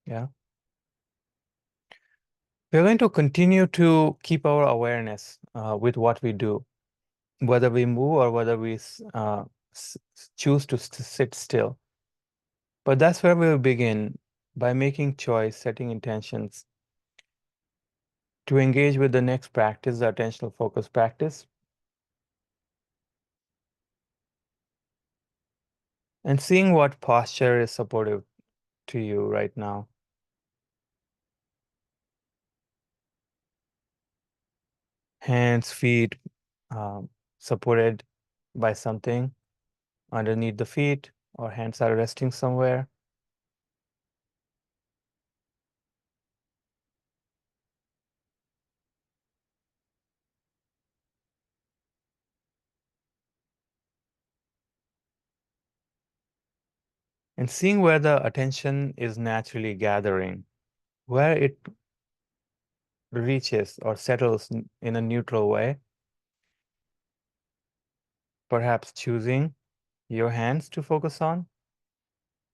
Yeah. We're going to continue to keep our awareness with what we do, whether we move or whether we choose to sit still. But that's where we'll begin by making choice, setting intentions to engage with the next practice, the attentional focus practice, and seeing what posture is supportive to you right now. Hands, feet um, supported by something underneath the feet, or hands are resting somewhere. And seeing where the attention is naturally gathering, where it reaches or settles in a neutral way, perhaps choosing your hands to focus on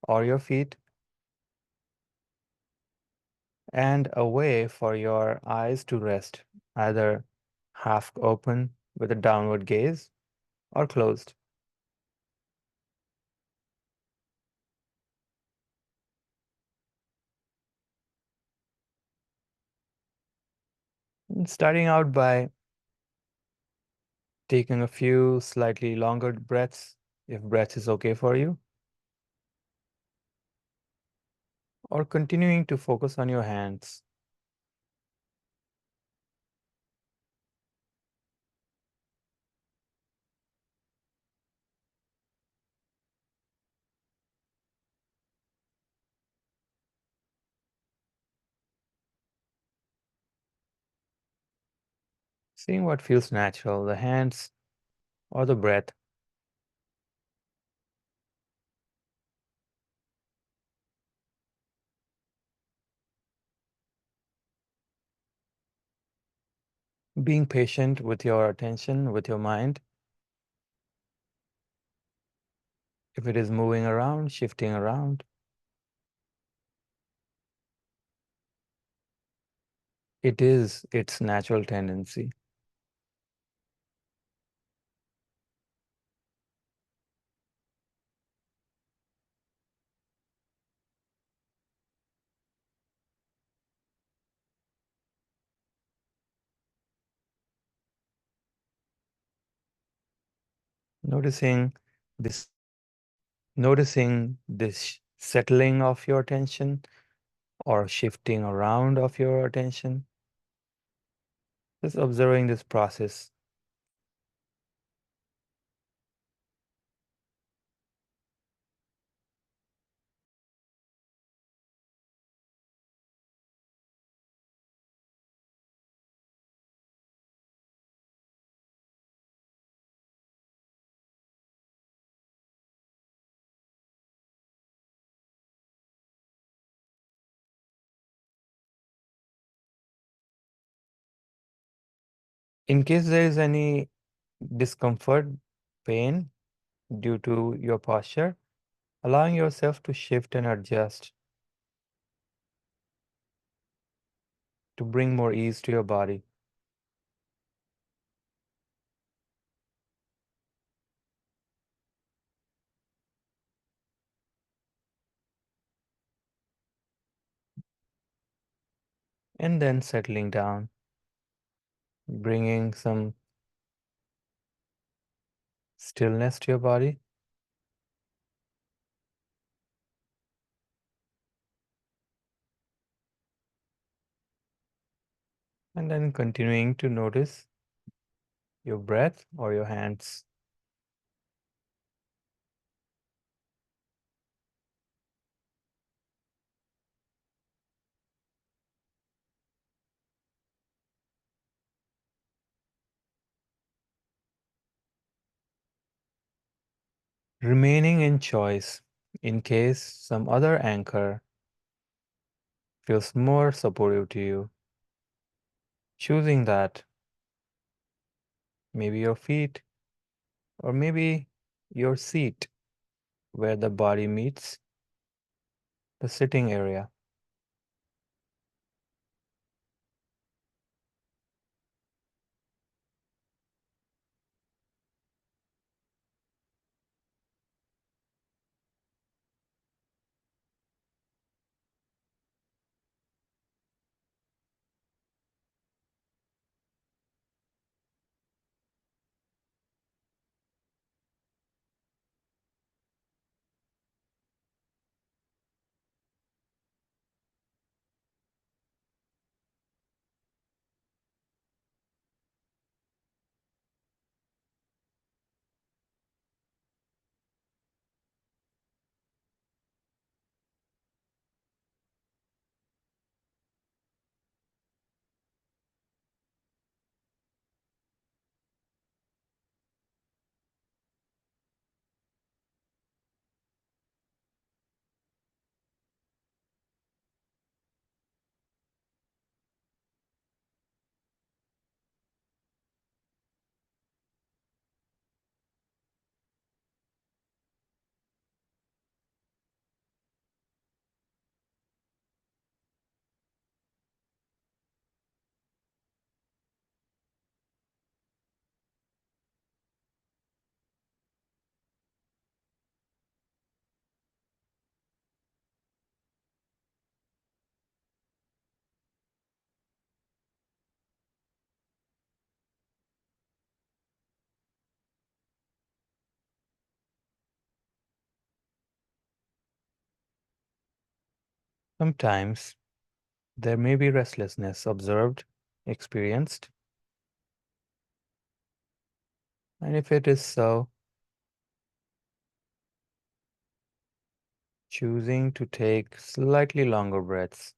or your feet, and a way for your eyes to rest, either half open with a downward gaze or closed. And starting out by taking a few slightly longer breaths, if breath is okay for you, or continuing to focus on your hands. Seeing what feels natural, the hands or the breath. Being patient with your attention, with your mind. If it is moving around, shifting around, it is its natural tendency. Noticing this, noticing this settling of your attention or shifting around of your attention. Just observing this process. In case there is any discomfort, pain due to your posture, allowing yourself to shift and adjust to bring more ease to your body. And then settling down, bringing some stillness to your body. And then continuing to notice your breath or your hands. Remaining in choice in case some other anchor feels more supportive to you. Choosing that, maybe your feet or maybe your seat where the body meets the sitting area. Sometimes there may be restlessness observed, experienced, and if it is so, choosing to take slightly longer breaths,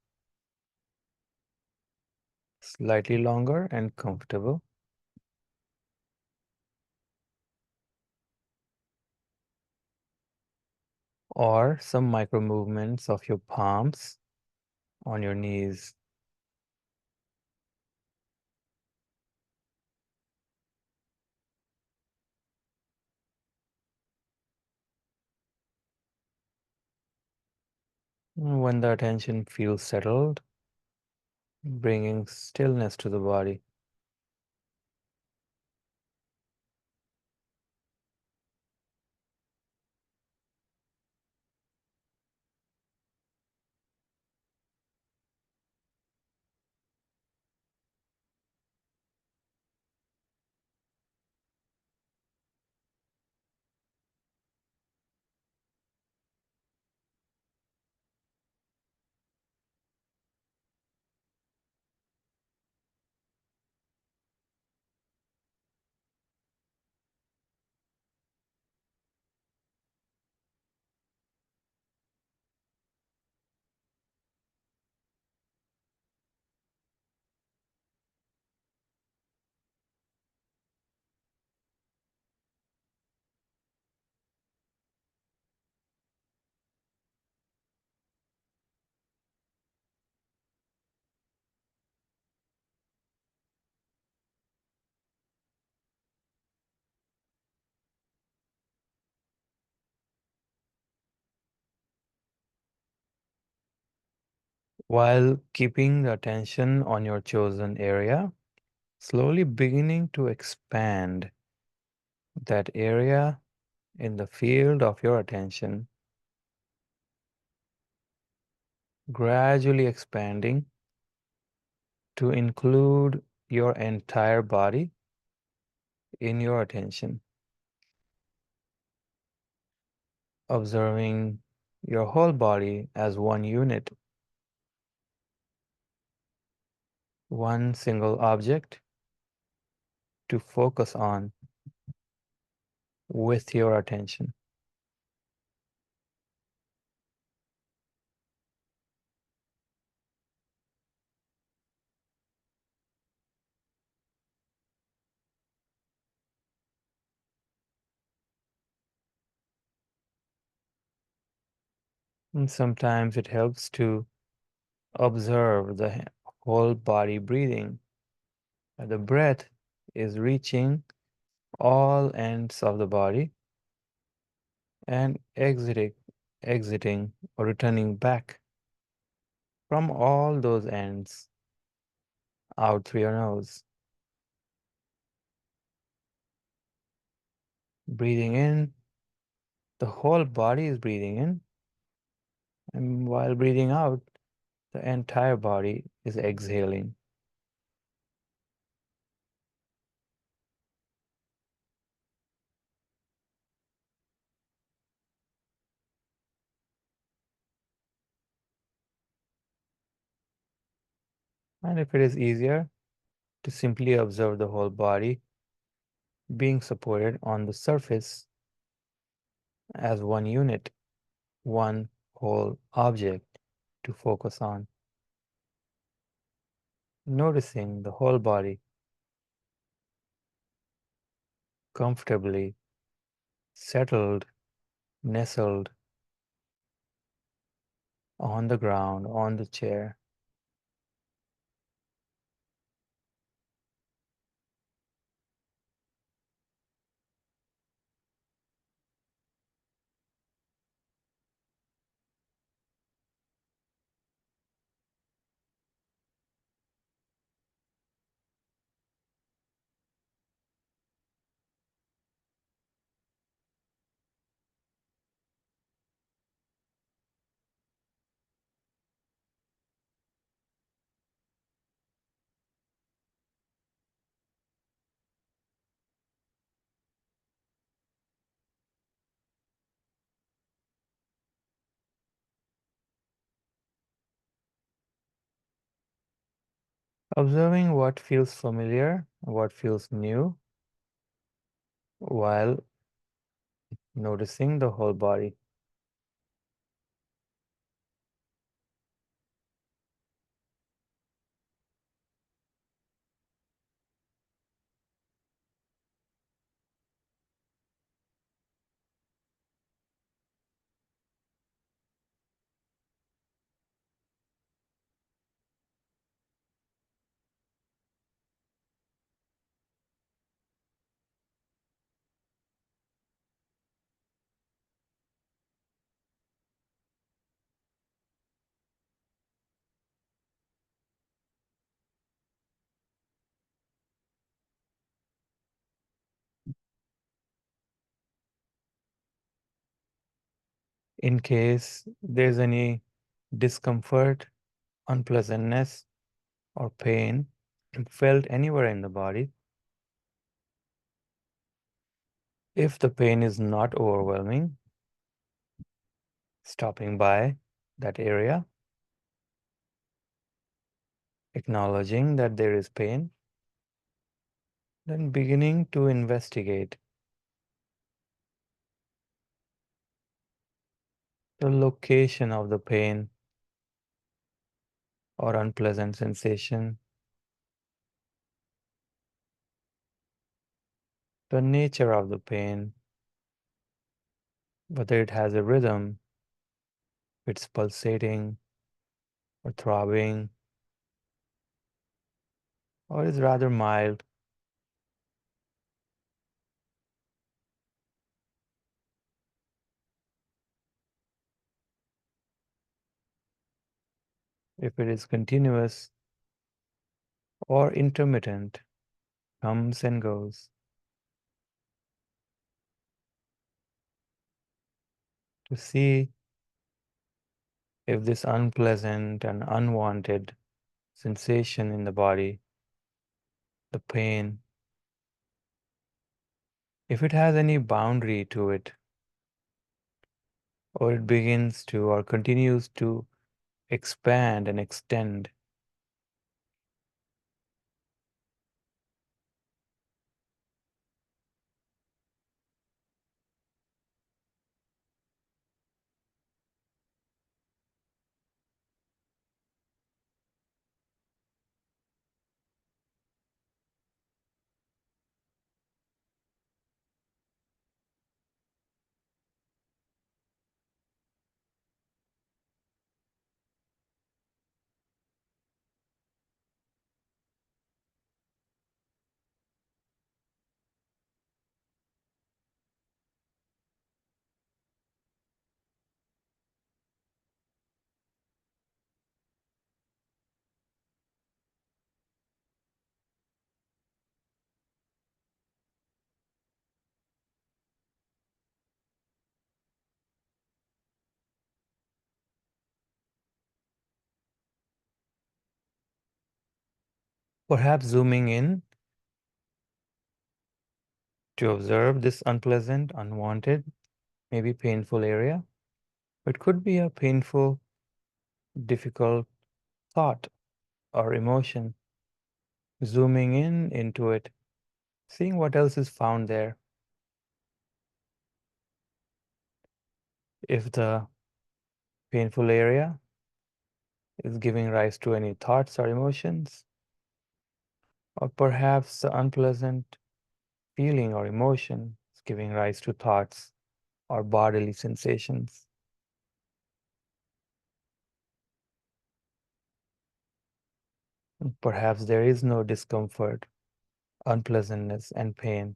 slightly longer and comfortable, or some micro movements of your palms on your knees. When the attention feels settled, bringing stillness to the body. While keeping the attention on your chosen area, slowly beginning to expand that area in the field of your attention, gradually expanding to include your entire body in your attention, observing your whole body as one unit, one single object to focus on with your attention. And sometimes it helps to observe the whole body breathing. The breath is reaching all ends of the body and exiting or returning back from all those ends out through your nose. Breathing in, the whole body is breathing in, and while breathing out, the entire body is exhaling. And if it is easier, to simply observe the whole body being supported on the surface as one unit, one whole object to focus on. Noticing the whole body comfortably settled, nestled on the ground, on the chair. Observing what feels familiar, what feels new, while noticing the whole body. In case there's any discomfort, unpleasantness, or pain felt anywhere in the body, if the pain is not overwhelming, stopping by that area, acknowledging that there is pain, then beginning to investigate the location of the pain or unpleasant sensation, the nature of the pain, whether it has a rhythm, it's pulsating or throbbing, or is rather mild. If it is continuous or intermittent, comes and goes, to see if this unpleasant and unwanted sensation in the body, the pain, if it has any boundary to it, or it begins to or continues to expand and extend. Perhaps zooming in to observe this unpleasant, unwanted, maybe painful area. It could be a painful, difficult thought or emotion. Zooming in into it, seeing what else is found there. If the painful area is giving rise to any thoughts or emotions, or perhaps the unpleasant feeling or emotion is giving rise to thoughts or bodily sensations. And perhaps there is no discomfort, unpleasantness, and pain,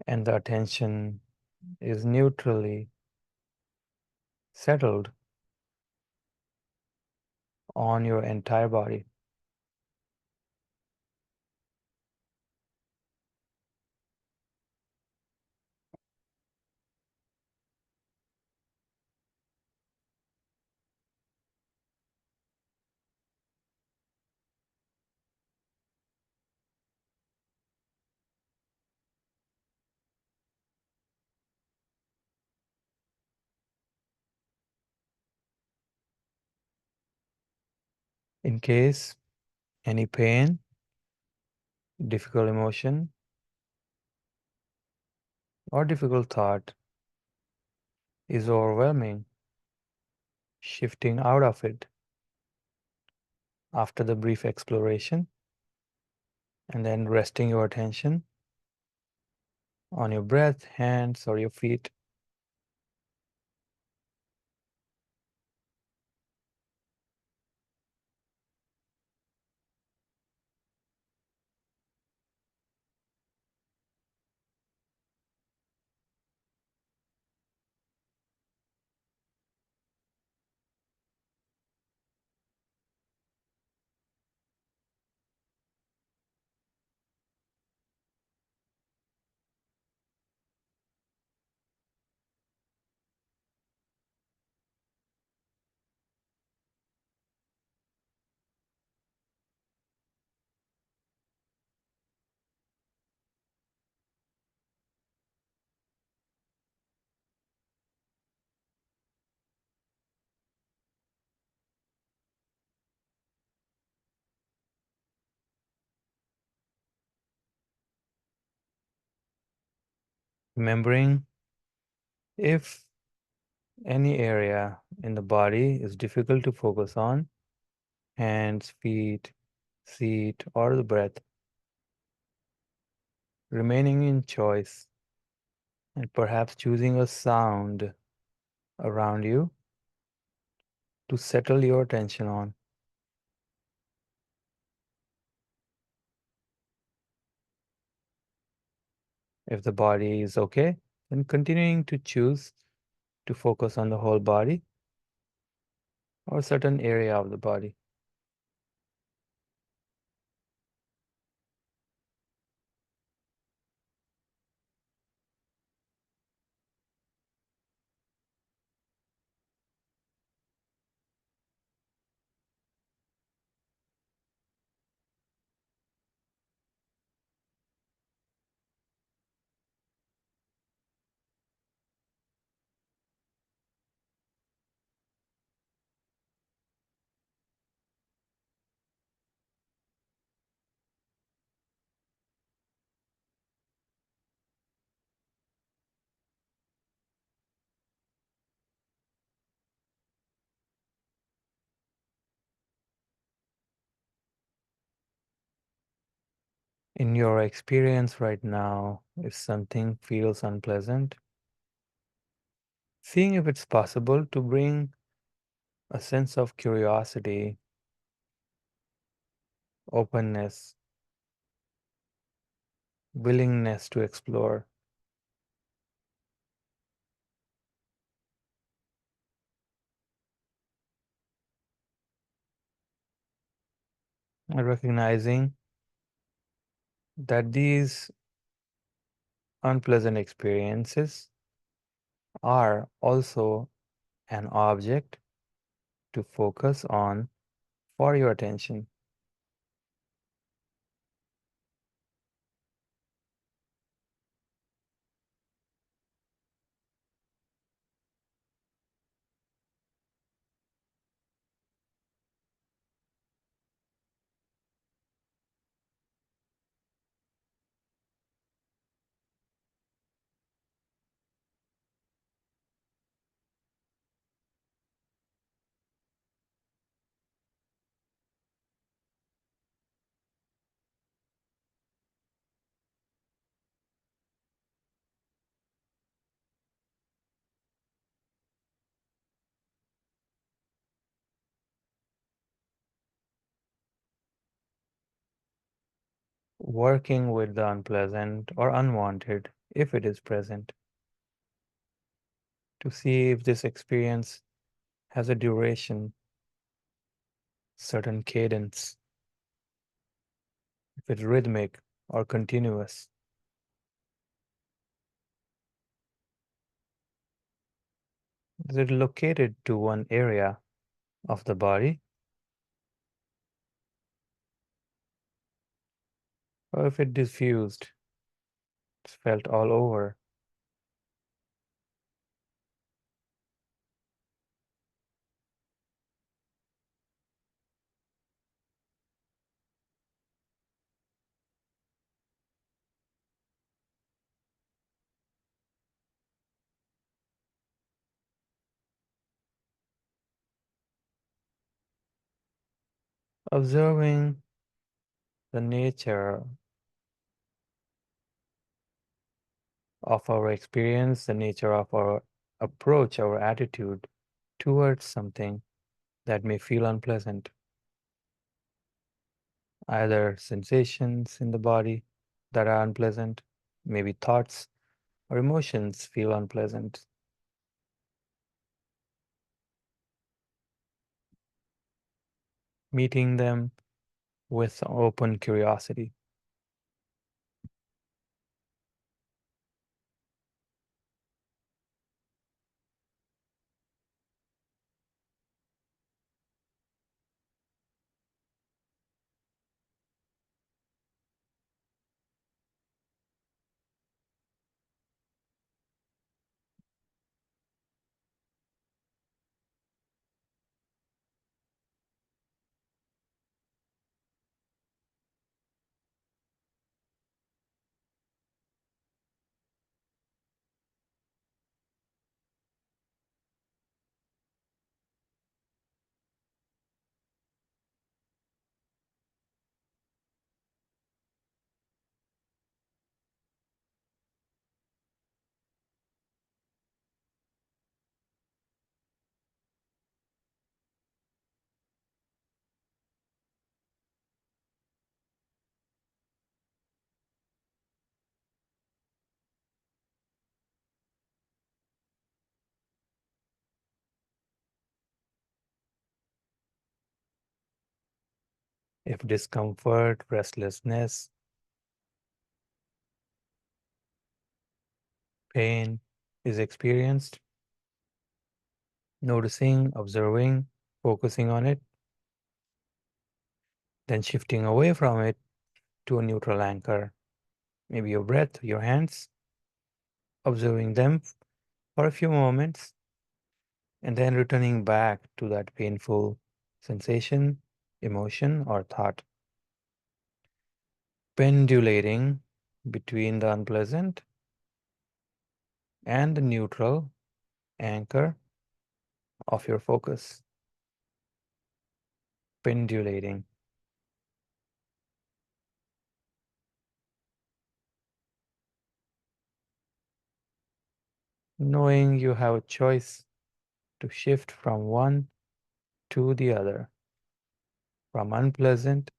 and the attention is neutrally settled on your entire body. In case Any pain, difficult emotion, or difficult thought is overwhelming, shifting out of it after the brief exploration, and then resting your attention on your breath, hands, or your feet. Remembering if any area in the body is difficult to focus on, hands, feet, seat, or the breath, remaining in choice and perhaps choosing a sound around you to settle your attention on. If the body is okay, then continuing to choose to focus on the whole body or a certain area of the body. In your experience right now, if something feels unpleasant, seeing if it's possible to bring a sense of curiosity, openness, willingness to explore, and recognizing that these unpleasant experiences are also an object to focus on for your attention. Working with the unpleasant or unwanted, if it is present, to see if this experience has a duration, certain cadence, if it's rhythmic or continuous. Is it located to one area of the body? Or if it diffused, it's felt all over. observing the nature of our experience, the nature of our approach, our attitude towards something that may feel unpleasant, either sensations in the body that are unpleasant, maybe thoughts or emotions feel unpleasant. Meeting them with open curiosity. If discomfort, restlessness, pain is experienced, noticing, observing, focusing on it, then shifting away from it to a neutral anchor, maybe your breath, your hands, observing them for a few moments, and then returning back to that painful sensation, emotion, or thought, pendulating between the unpleasant and the neutral anchor of your focus, pendulating. Knowing you have a choice to shift from one to the other, from unpleasant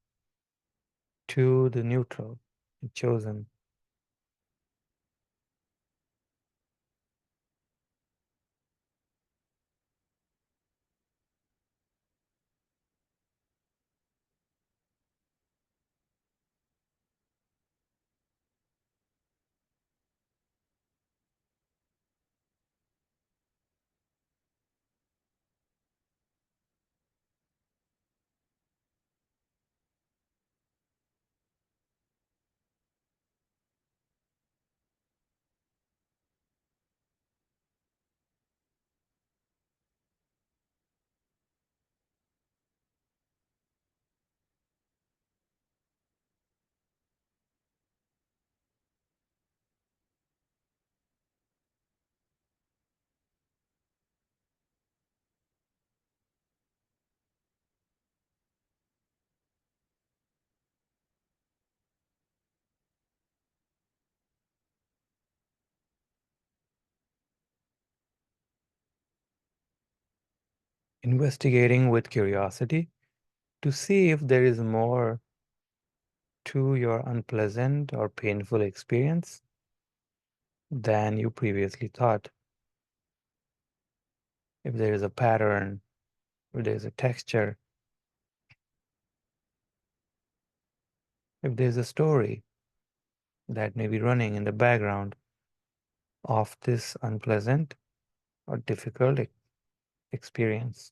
to the neutral chosen. Investigating with curiosity to see if there is more to your unpleasant or painful experience than you previously thought. If there is a pattern, if there is a texture, if there's a story that may be running in the background of this unpleasant or difficult experience.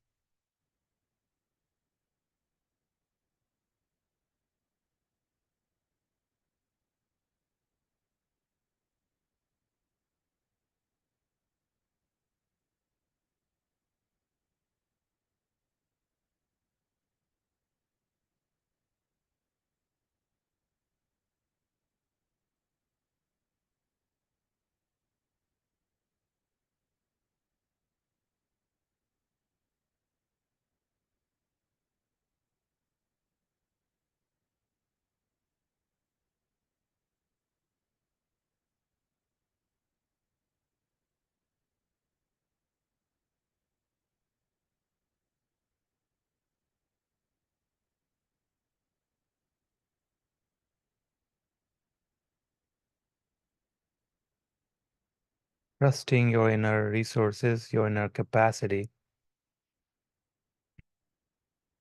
trusting your inner resources, your inner capacity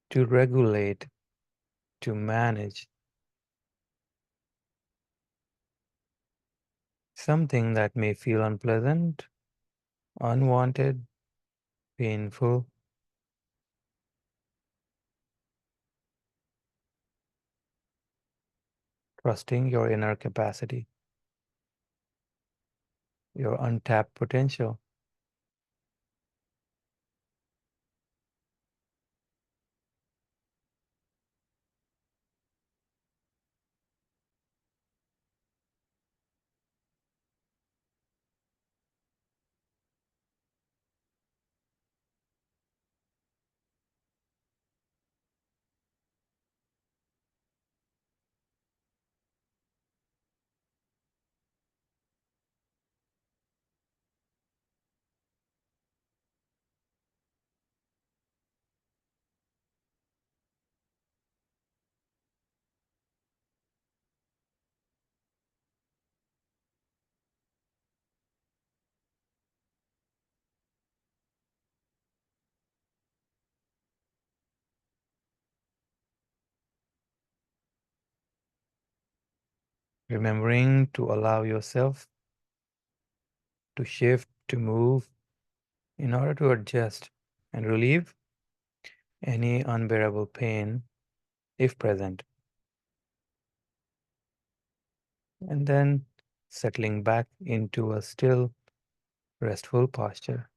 to regulate, to manage something that may feel unpleasant, unwanted, painful. Trusting your inner capacity, your untapped potential. Remembering to allow yourself to shift, to move, in order to adjust and relieve any unbearable pain if present. And then settling back into a still, restful posture.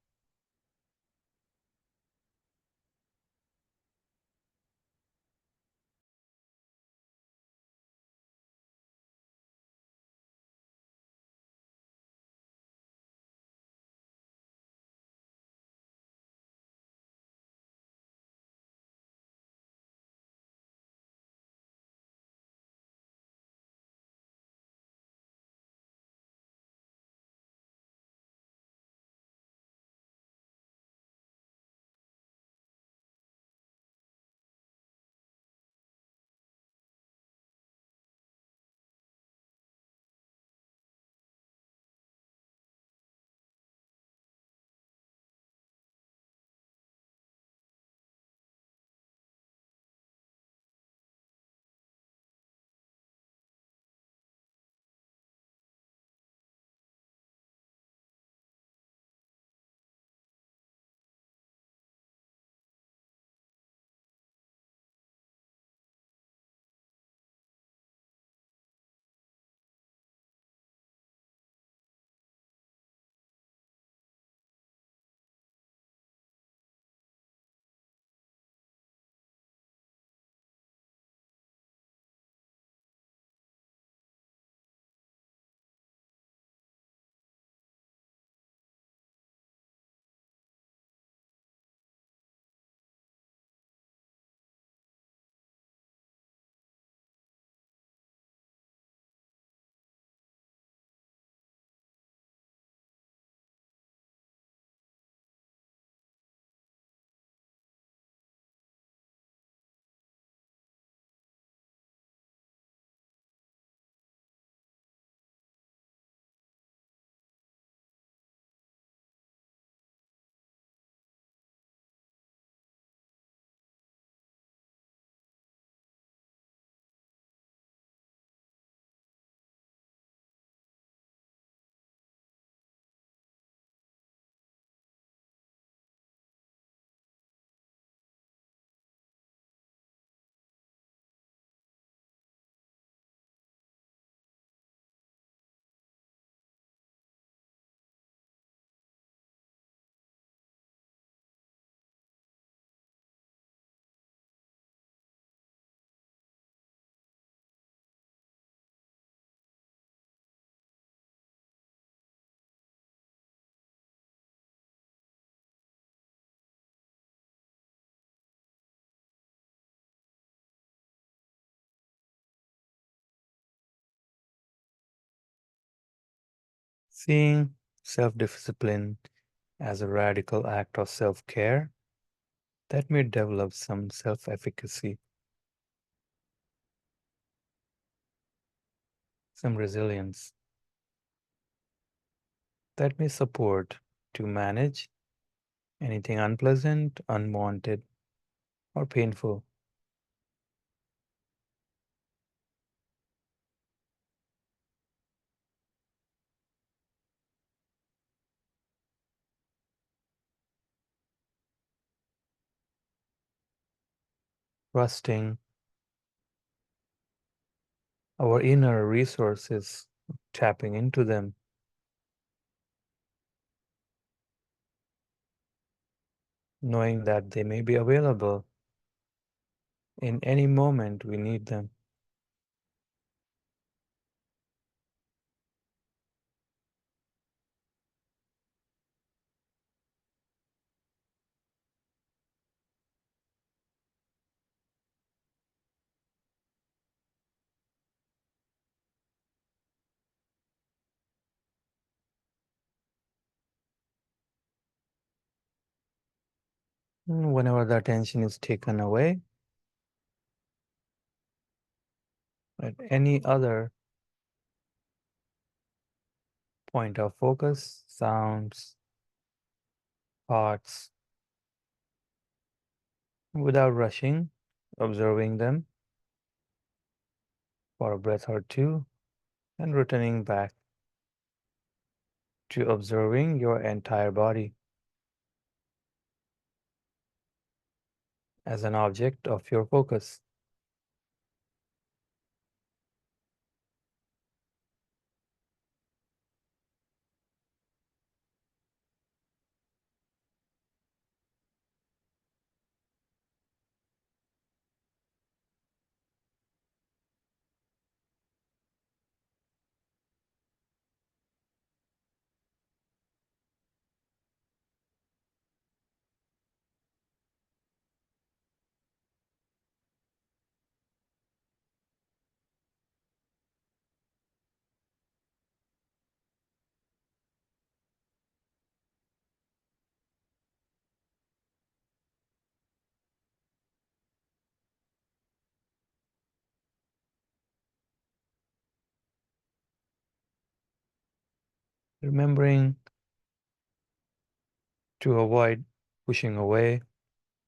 Seeing self discipline as a radical act of self care that may develop some self efficacy, some resilience. that may support to manage anything unpleasant, unwanted, or painful. Trusting our inner resources, tapping into them, knowing that they may be available in any moment we need them. Whenever the attention is taken away at any other point of focus, sounds, thoughts, without rushing, observing them for a breath or two, and returning back to observing your entire body as an object of your focus. Remembering to avoid pushing away,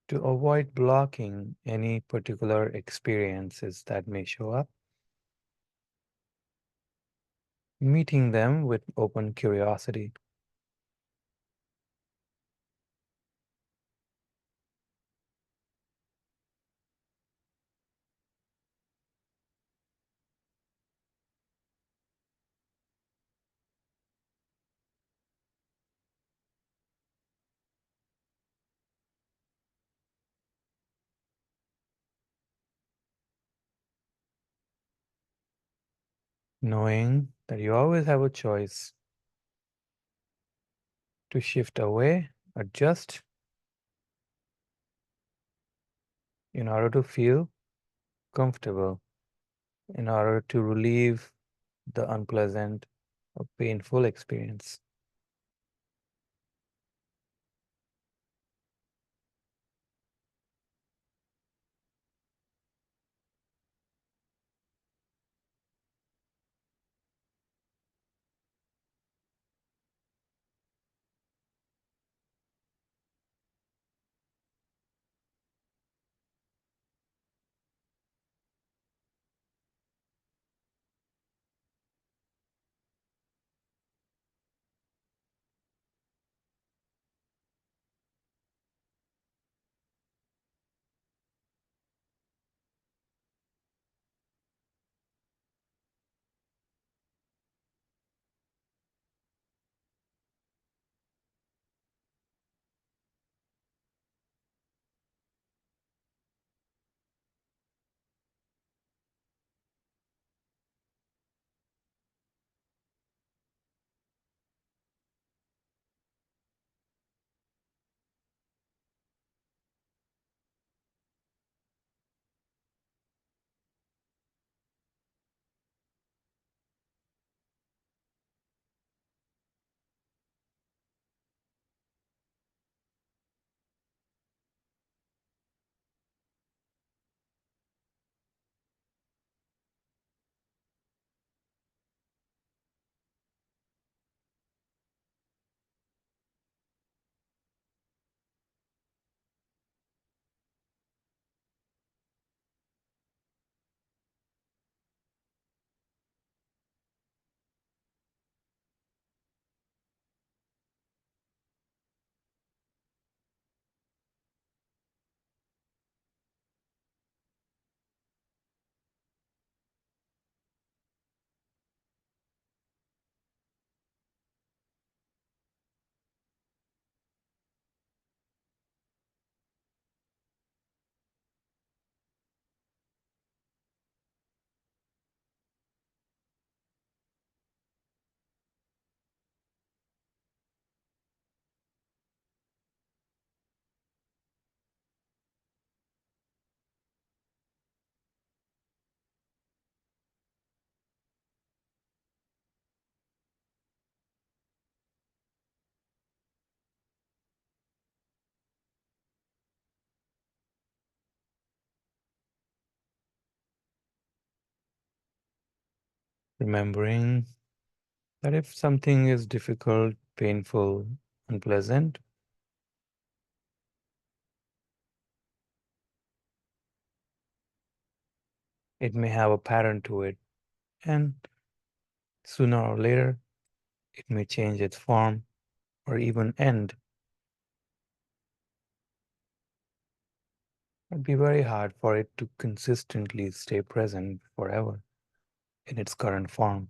to avoid blocking any particular experiences that may show up, meeting them with open curiosity. Knowing that you always have a choice to shift away, adjust in order to feel comfortable, in order to relieve the unpleasant or painful experience. remembering that if something is difficult, painful, unpleasant, it may have a pattern to it, and sooner or later, it may change its form or even end. It'd be very hard for it to consistently stay present forever in its current form.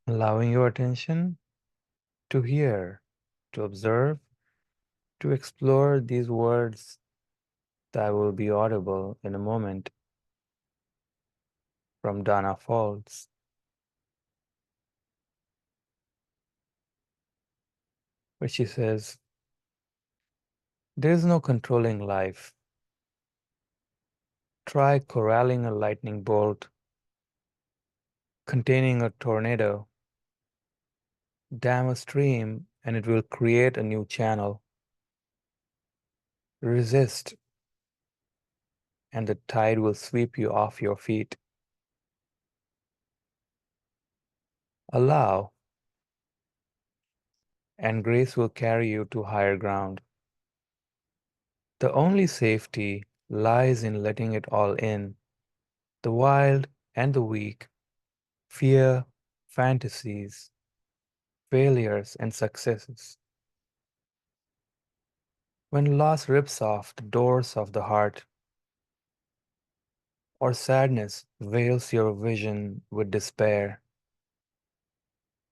Allowing your attention to hear, to observe, to explore these words that will be audible in a moment from Dana Falls, where she says, "There is no controlling life. Try corralling a lightning bolt, containing a tornado, dam a stream, and it will create a new channel. Resist, and the tide will sweep you off your feet. Allow, and grace will carry you to higher ground. The only safety lies in letting it all in, the wild and the weak, fear, fantasies, failures, and successes. When loss rips off the doors of the heart, or sadness veils your vision with despair,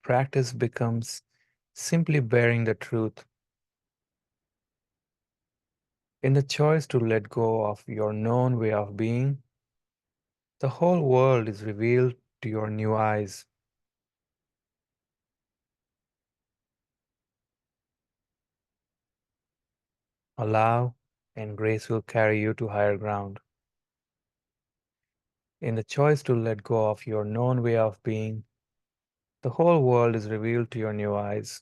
practice becomes simply bearing the truth. In the choice to let go of your known way of being, the whole world is revealed to your new eyes. Allow, and grace will carry you to higher ground. In the choice to let go of your known way of being, the whole world is revealed to your new eyes.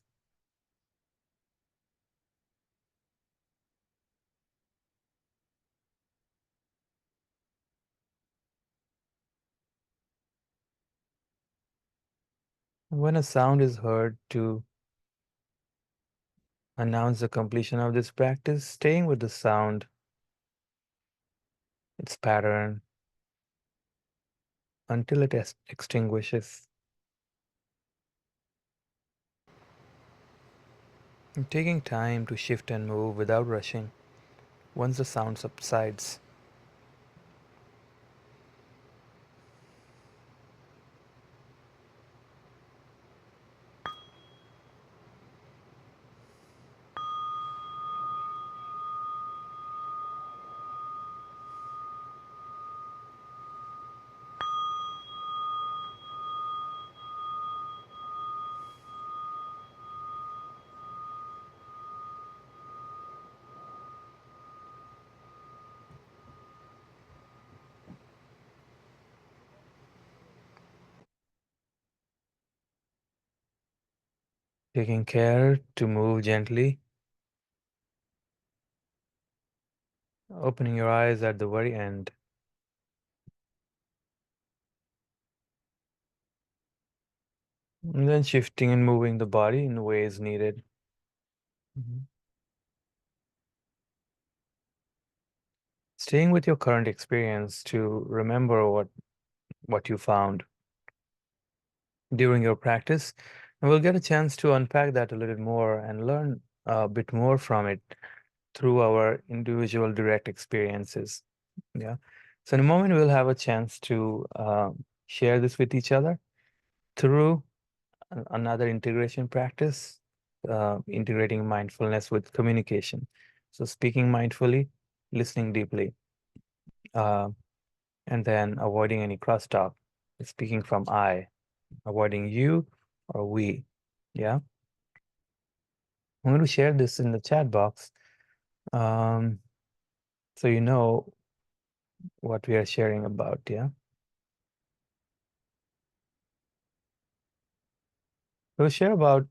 When a sound is heard to announce the completion of this practice, staying with the sound, its pattern, until it extinguishes. And taking time to shift and move without rushing once the sound subsides. Taking care to move gently, opening your eyes at the very end. And then shifting and moving the body in ways needed. Mhm. Staying with your current experience to remember what you found during your practice. And we'll get a chance to unpack that a little more and learn a bit more from it through our individual direct experiences. Yeah. So in a moment, we'll have a chance to share this with each other through another integration practice, integrating mindfulness with communication. So speaking mindfully, listening deeply, uh, and then avoiding any crosstalk, speaking from I, avoiding you or we. Yeah. I'm going to share this in the chat box, um, so you know what we are sharing about. Yeah. So share about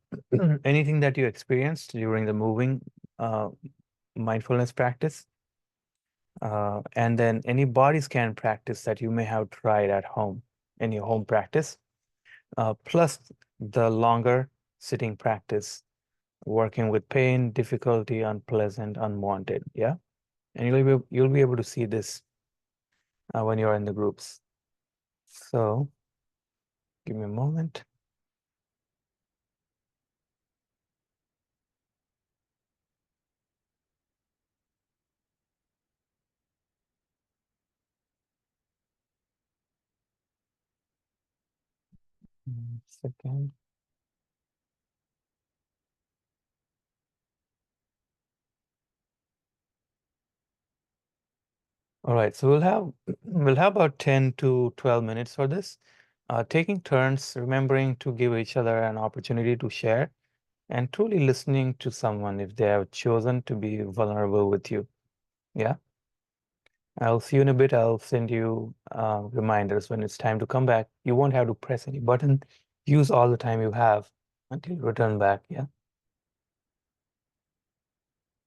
anything that you experienced during the moving uh, mindfulness practice, and then any body scan practice that you may have tried at home in your home practice, plus the longer sitting practice, working with pain, difficulty, unpleasant, unwanted. Yeah, and you'll be able to see this when you're in the groups. So give me a moment. Second. All right, so we'll have about 10 to 12 minutes for this. Taking turns, remembering to give each other an opportunity to share and truly listening to someone if they have chosen to be vulnerable with you. Yeah. I'll see you in a bit. I'll send you reminders when it's time to come back. You won't have to press any button. Use all the time you have until you return back. Yeah.